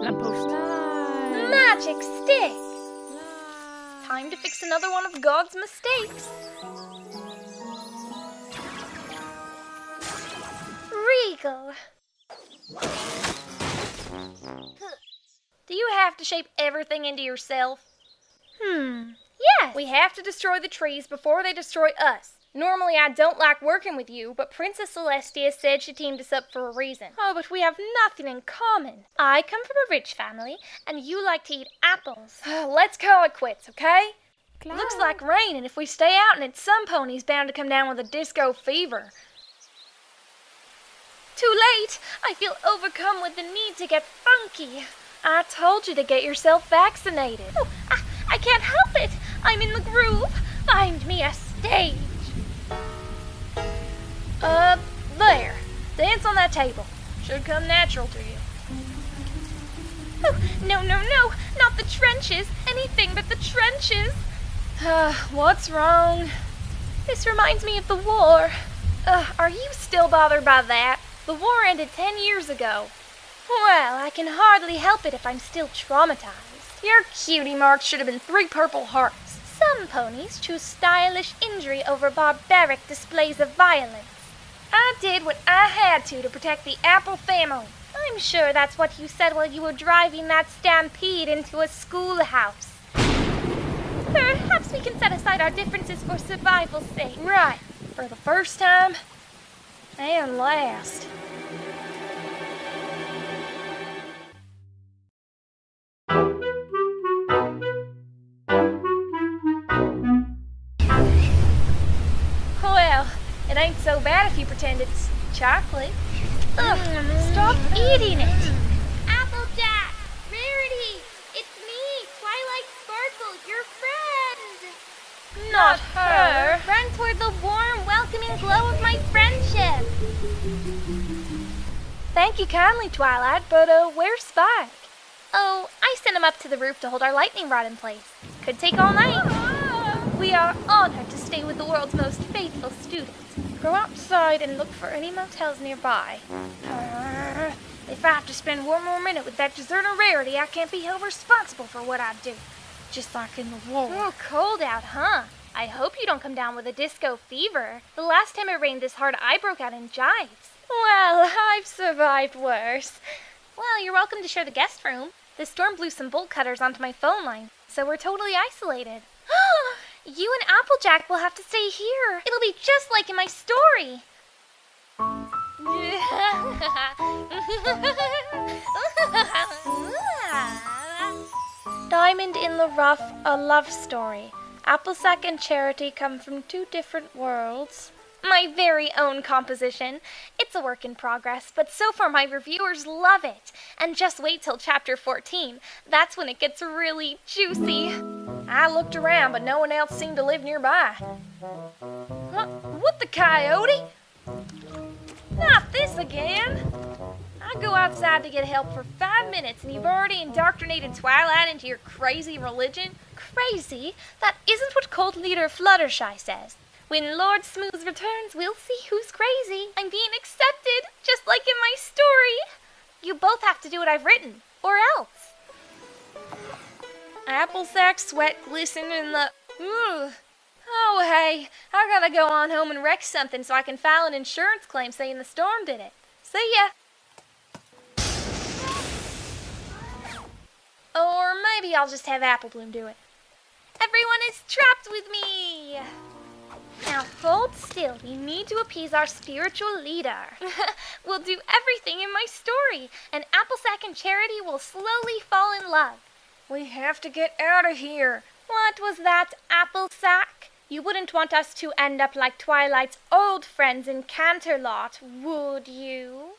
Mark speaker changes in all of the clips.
Speaker 1: Lamppost.
Speaker 2: Magic stick! Time to fix another one of God's mistakes. Regal. Do you have to shape everything into yourself? Yes. We have to destroy the trees before they destroy us. Normally I don't like working with you, but Princess Celestia said she teamed us up for a reason. Oh, but we have nothing in common. I come from a rich family, and you like to eat apples. Let's call it quits, okay? Looks like rain, and if we stay out in it, some pony's bound to come down with a disco fever. Too late! I feel overcome with the need to get funky. I told you to get yourself vaccinated. Oh, I can't help it! I'm in the groove! Find me a stage! There. Dance on that table. Should come natural to you. Oh, no, not the trenches. Anything but the trenches. What's wrong? This reminds me of the war. Are you still bothered by that? The war ended 10 years ago. Well, I can hardly help it if I'm still traumatized. Your cutie marks should have been 3 purple hearts. Some ponies choose stylish injury over barbaric displays of violence. I did what I had to protect the Apple family. I'm sure that's what you said while you were driving that stampede into a schoolhouse. Perhaps we can set aside our differences for survival's sake. Right. For the first time and last. Well, it ain't so bad if you pretend it's chocolate. Ugh, stop eating it. Applejack, Rarity, it's me, Twilight Sparkle, your friend. Not her. Run toward the warm, welcoming glow of my friendship. Thank you kindly, Twilight, but where's Spike? Oh, I sent him up to the roof to hold our lightning rod in place. Could take all night. We are honored to stay with the world's most faithful students. Go outside and look for any motels nearby. If I have to spend one more minute with that deserter Rarity, I can't be held responsible for what I do. Just like in the war. Oh, cold out, huh? I hope you don't come down with a disco fever. The last time it rained this hard, I broke out in jives. Well, I've survived worse. Well, you're welcome to share the guest room. The storm blew some bolt cutters onto my phone line, so we're totally isolated. You and Applejack will have to stay here. It'll be just like in my story. Diamond in the Rough, a love story. Applesack and Charity come from 2 different worlds. My very own composition. It's a work in progress, but so far my reviewers love it. And just wait till chapter 14. That's when it gets really juicy. I looked around, but no one else seemed to live nearby. What the coyote? Not this again. I go outside to get help for 5 minutes, and you've already indoctrinated Twilight into your crazy religion? Crazy? That isn't what cult leader Fluttershy says. When Lord Smooth returns, we'll see who's crazy. I'm being accepted, just like in my story. You both have to do what I've written, or else. Applesack sweat glistened in the... Oh, hey, I gotta go on home and wreck something so I can file an insurance claim saying the storm did it. See ya. Or maybe I'll just have Apple Bloom do it. Everyone is trapped with me! Now hold still, we need to appease our spiritual leader. We'll do everything in my story, and Applesack and Charity will slowly fall in love. We have to get out of here. What was that, Applesack? You wouldn't want us to end up like Twilight's old friends in Canterlot, would you?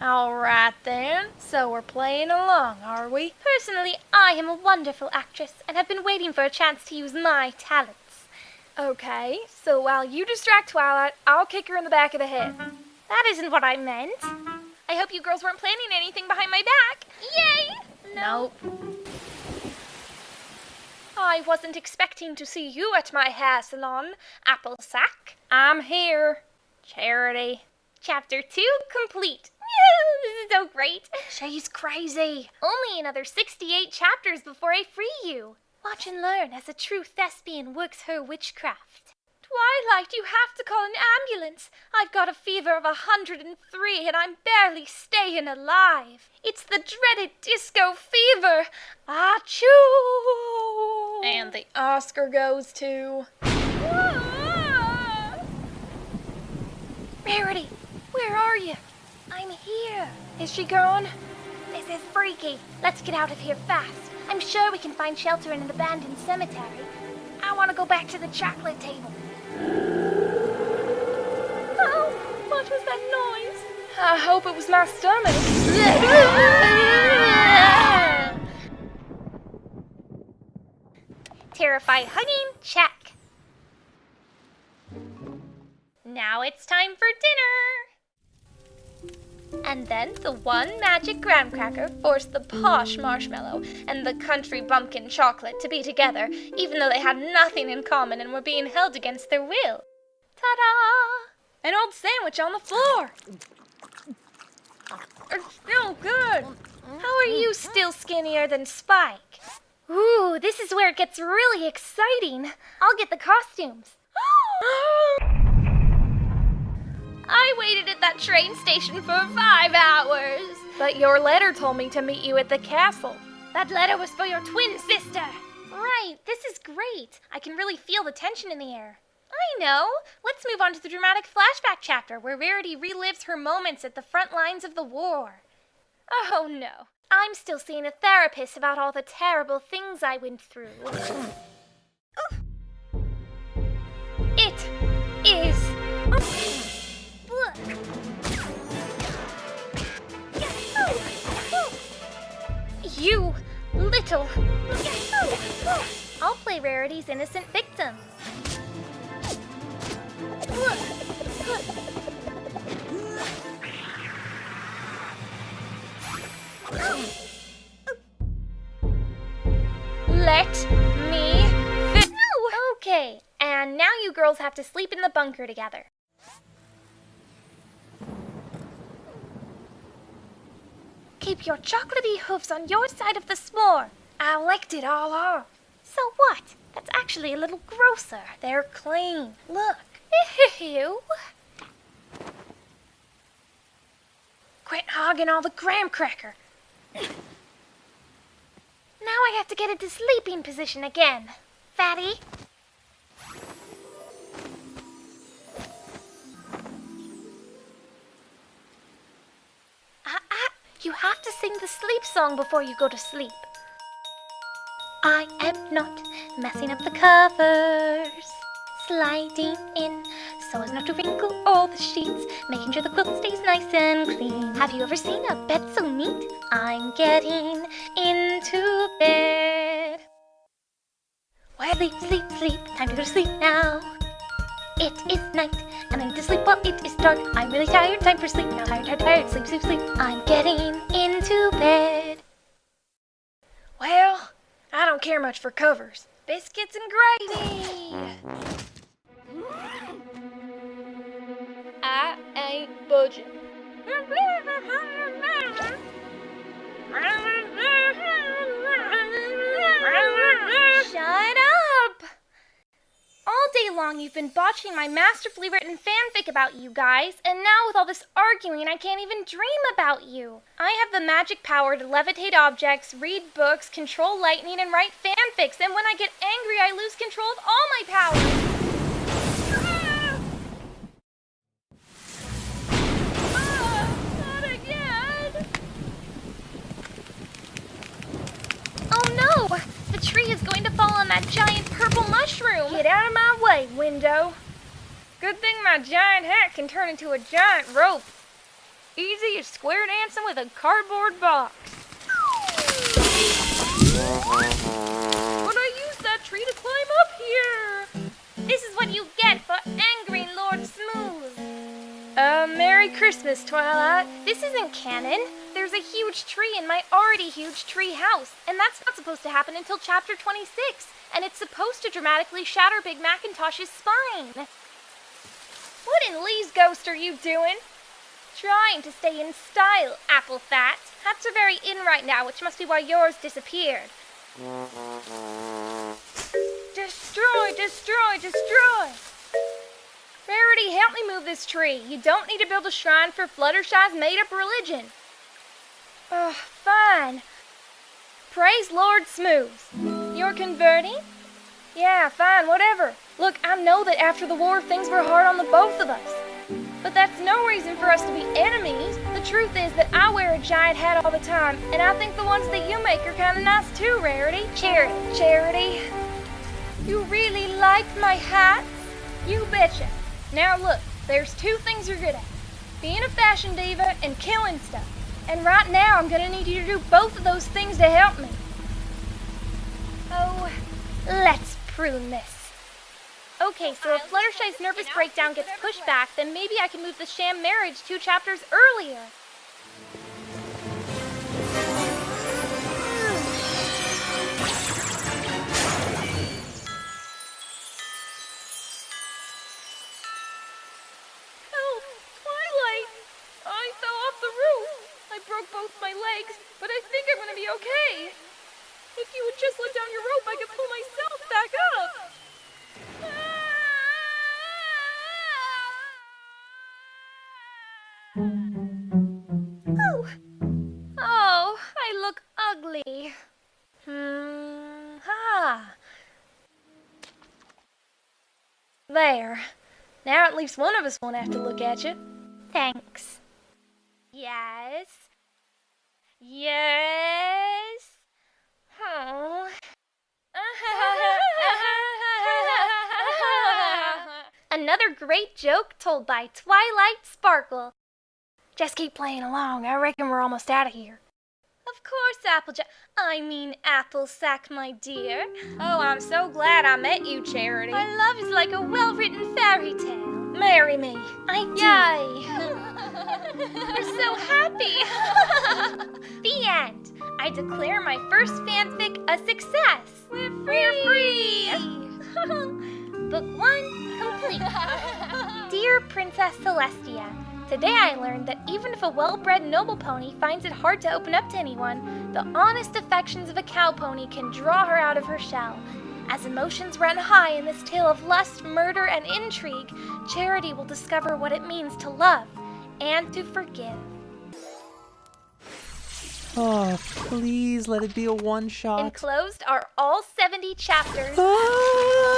Speaker 2: All right then, so we're playing along, are we? Personally, I am a wonderful actress and have been waiting for a chance to use my talents. Okay, so while you distract Twilight, I'll kick her in the back of the head. That isn't what I meant. I hope you girls weren't planning anything behind my back. Yay! Nope. I wasn't expecting to see you at my hair salon, Applesack. I'm here. Charity. Chapter 2 complete. This is so great. She's crazy. Only another 68 chapters before I free you. Watch and learn as a true thespian works her witchcraft. Twilight, you have to call an ambulance. I've got a fever of 103 and I'm barely staying alive. It's the dreaded disco fever. Achoo! And the Oscar goes to... Rarity, where are you? I'm here. Is she gone? This is freaky. Let's get out of here fast. I'm sure we can find shelter in an abandoned cemetery. I want to go back to the chocolate table. Oh, what was that noise? I hope it was my stomach. Terrified hugging, check. Now it's time for dinner. And then the one magic graham cracker forced the posh marshmallow and the country bumpkin chocolate to be together, even though they had nothing in common and were being held against their will. Ta-da! An old sandwich on the floor. It's still good. How are you still skinnier than Spike? Ooh, this is where it gets really exciting. I'll get the costumes. I waited at that train station for 5 hours. But your letter told me to meet you at the castle. That letter was for your twin sister. Right, this is great. I can really feel the tension in the air. I know. Let's move on to the dramatic flashback chapter where Rarity relives her moments at the front lines of the war. Oh no, I'm still seeing a therapist about all the terrible things I went through. It is... You little... I'll play Rarity's innocent victim. Let me fit. No! Okay, and now you girls have to sleep in the bunker together. Keep your chocolatey hoofs on your side of the s'more. I licked it all off. So what? That's actually a little grosser. They're clean. Look. Ew. Quit hogging all the graham cracker. Now I have to get into sleeping position again. Fatty. You have to sing the sleep song before you go to sleep. I am not messing up the covers. Sliding in so as not to wrinkle all the sheets, making sure the quilt stays nice and clean. Have you ever seen a bed so neat? I'm getting into bed. Well, sleep, sleep, sleep, time to go to sleep now. It is night, and I need to sleep while it is dark. I'm really tired, time for sleep now. Tired, tired, tired, sleep, sleep, sleep. I'm getting into bed. Well, I don't care much for covers. Biscuits and gravy. I ain't budging. Shut up! All day long you've been botching my masterfully written fanfic about you guys, and now with all this arguing I can't even dream about you. I have the magic power to levitate objects, read books, control lightning, and write fanfics, and when I get angry I lose control of all my powers. Not again! Oh no! The tree is going to fall on that giant purple mushroom! Get out of my way, window! Good thing my giant hat can turn into a giant rope. Easy as square dancing with a cardboard box. But I used that tree to climb up here! This is what you get for angering Lord Smooth. Merry Christmas, Twilight. This isn't canon. There's a huge tree in my already huge tree house, and that's not supposed to happen until chapter 26, and it's supposed to dramatically shatter Big Macintosh's spine. What in Lee's ghost are you doing? Trying to stay in style, Apple Fat. Hats are very in right now, which must be why yours disappeared. Destroy, destroy, destroy! Rarity, help me move this tree. You don't need to build a shrine for Fluttershy's made-up religion. Ugh, fine. Praise Lord Smooth. You're converting? Yeah, fine, whatever. Look, I know that after the war things were hard on the both of us. But that's no reason for us to be enemies. The truth is that I wear a giant hat all the time, and I think the ones that you make are kind of nice too, Rarity. Charity. You really like my hats? You betcha. Now look, there's two things you're good at. Being a fashion diva and killing stuff. And right now I'm gonna need you to do both of those things to help me. Oh, let's prune this. Okay, so if Fluttershy's nervous breakdown gets pushed back, then maybe I can move the sham marriage 2 chapters earlier. Help! Twilight! I fell off the roof. I broke both my legs, but I think I'm gonna be okay. If you would just let down your rope, I could pull myself back up. Oh, I look ugly. There. Now at least one of us won't have to look at you. Thanks. Yes. Oh. Another great joke told by Twilight Sparkle. Just keep playing along. I reckon we're almost out of here. Of course, Applesack, my dear. Oh, I'm so glad I met you, Charity. Our love is like a well-written fairy tale. Marry me. I do. Yay. We're so happy. The end. I declare my first fanfic a success. We're free. Book 1 complete. Dear Princess Celestia, today I learned that even if a well-bred noble pony finds it hard to open up to anyone, the honest affections of a cow pony can draw her out of her shell. As emotions run high in this tale of lust, murder, and intrigue, Charity will discover what it means to love and to forgive.
Speaker 1: Oh, please let it be a one-shot.
Speaker 2: Enclosed are all 70 chapters.
Speaker 1: Ah!